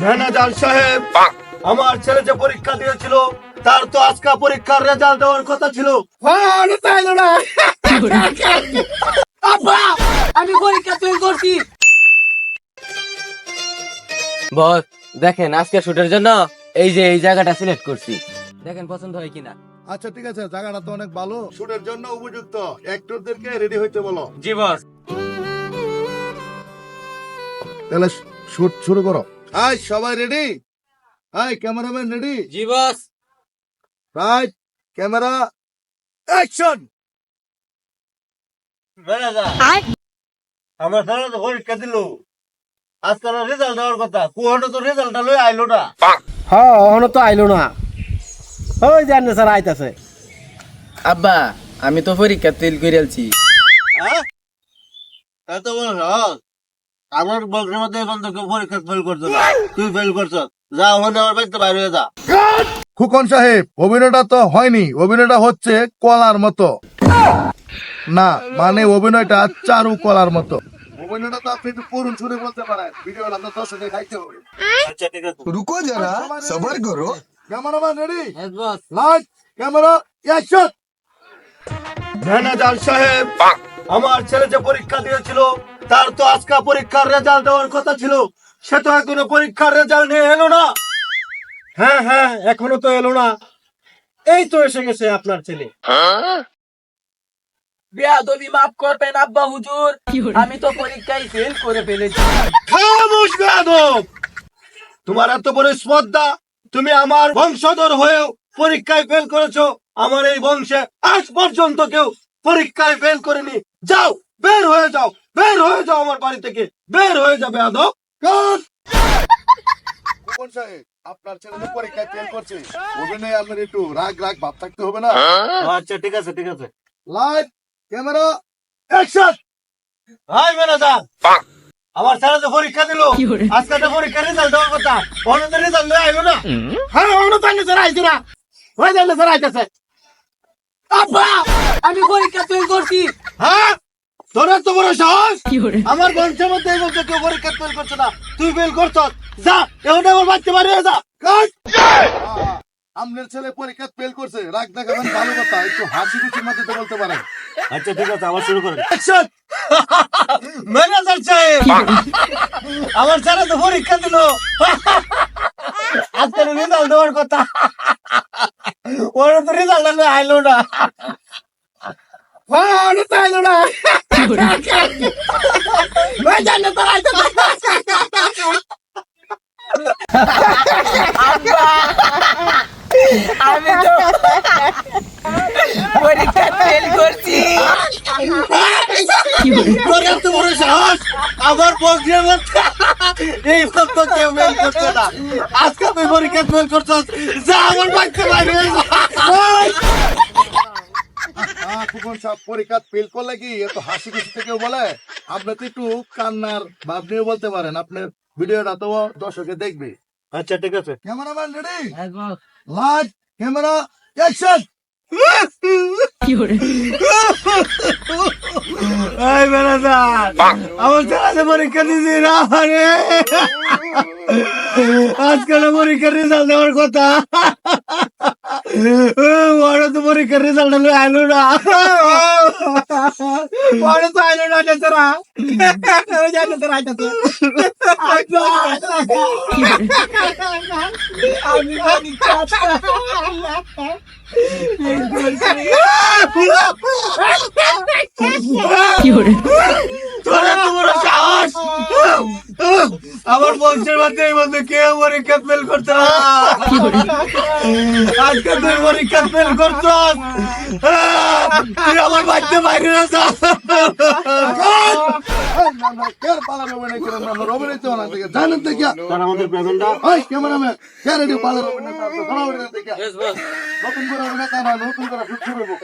Manager সাহেব, আমার ছেলে যে পরীক্ষা দিয়েছিল তার তো আজকে পরীক্ষার রেজাল্ট দেওয়ার কথা ছিল। আমি পরীক্ষা ফেল করছি। বস দেখেন, আজকে শুটের জন্য এই যে এই জায়গাটা সিলেক্ট করছি, দেখেন পছন্দ হয় কিনা। আচ্ছা ঠিক আছে, জায়গাটা তো অনেক ভালো, শুটের জন্য উপযুক্ত। অ্যাক্টরদেরকে রেডি হইতে বলো। জি বস। তাহলে শুট শুরু করো। হাই সবাই রেডি? Hi cameraman ready? জি বস। Right, camera, action. আমার ছেলে তো পরীক্ষা দিল, আজকাল রেজাল্ট দেওয়ার কথা, কুয়াটা তো রেজাল্টটা লই আইলো না। হ্যাঁ এখনো তো আইলো না। ওই জানে স্যার আইতাছে। আব্বা আমি তো পরীক্ষা ফেল করে আলছি। হ্যাঁ তা তো বলো, আমার বংশের মধ্যে এখন তো কেউ পরীক্ষা ফেল করছো না, তুই ফেল করছ, যা ওখানে আমার বাড়িতে বাইরে হয়ে যা। খুকন সাহেব, অভিনয়টা তো হয়নি, অভিনয়টা হচ্ছে কলার মতো। না মানে অভিনয়টা চারু কলার মতো। অভিনয়টা তো আপনি একটু করুন শুনে বলতে পারেন, ভিডিওটা তো দর্শকে খাইতে হবে। আচ্ছা ঠিক আছে, रुको जरा सबर करो। Cameraman ready? Yes, boss. Light, camera, action. Manager সাহেব, আমার ছেলে যে পরীক্ষা দিয়েছিল তার তো আজকে পরীক্ষার রেজাল্ট দেওয়ার কথা ছিল, সে তো এখনো পরীক্ষার রেজাল্ট নিয়ে এলো না। হ্যাঁ হ্যাঁ এখনো তো এলো না, এই তো এসে গেছে আপনার ছেলে। বেয়াদবি মাফ করবেন আব্বা হুজুর, আমি তো পরীক্ষায় ফেল করে ফেলেছি। খামোশ বেয়াদব! তোমার এত বড় স্পর্ধা, তুমি আমার বংশধর হয়েও পরীক্ষায় ফেল করেছো। আমার এই বংশে আজ পর্যন্ত কেউ পরীক্ষায় ফেল করেনি। যাও, বের হয়ে যাও, বের হয়ে যাও আমার বাড়ি থেকে, বের হয়ে যাবে বেয়াদব। আপনার ছেলে তো পরীক্ষায় ফেল করছে, অভিনয় আপনার একটু রাগ রাগ ভাব থাকতে হবে না? আচ্ছা ঠিক আছে ঠিক আছে। Light, camera, action. Hi manager, আমার ছেলে তো পরীক্ষা দিল, আজকে তো পরীক্ষার রেজাল্ট দেওয়ার কথা, অন্য রেজাল্ট আইলো না। হ্যাঁ অন্য তাইলে স্যার আইছে না, ওই তাইলে স্যার আইতেছে। আব্বা আমি পরীক্ষা ফেল করছি। হ্যাঁ, তোর এত বড় সাহস! আমার বংশের মধ্যে এই বলছে কেউ পরীক্ষা ফেল করছে না, তুই ফেল করছ। যা, এখন আমার বাচ্চা বাড়ি যা। আপনার ছেলে পরীক্ষা ফেল করছে, রাগ দেখাবেন ভালো কথা, একটু হাসি খুশির মধ্যে তো বলতে পারেন। আচ্ছা ঠিক আছে, আবার শুরু করেন। ম্যানেজার সাহেব, আমার ছেলে তো পরীক্ষা দিল, আজকে রেজাল্ট দেওয়ার কথা, ওর তো রেজাল্ট আইলো না। আইলো না, আমি তো পরীক্ষা ফেল করছি। তোর এত বড় সাহস, আমার বংশের মধ্যে এই সত্য কেউ ফেল করছে না, আজকে তুই পরীক্ষা ফেল করছিস, যা আমার বাচ্চা বাইরে পরীক্ষা ফেল করলে কি এত হাসি খুশি থেকে বলে? আপনি তো একটু কান্নার ভাব নিয়ে বলতে পারেন, আপনার ভিডিওটা তো দর্শকে দেখবে। আচ্ছা ঠিক আছে, cameraman ready? Light, camera, action. এই ম্যানেজার, আমার ছেলে পরীক্ষা দিয়েছি না, মানে আজকাল পরীক্ষার রেজাল্ট দেওয়ার কথা, ওরা তো পরীক্ষার রেজাল্ট আইলো না, ওরা তো আইলো না, তারা জানে তারা আইতাছে। তোরা তো বড় সাহস, আমার বংশের মধ্যে এই মধ্যে কেউ পরীক্ষা ফেল করছে না, আজকে তুই পরীক্ষা ফেল করছ, তুই আমার বাড়িতে বাইরে যা। আমাদের প্রেজেন্টটা ক্যামেরাম্যান নতুন করে অভিনেতা নতুন করে শুরু করবো।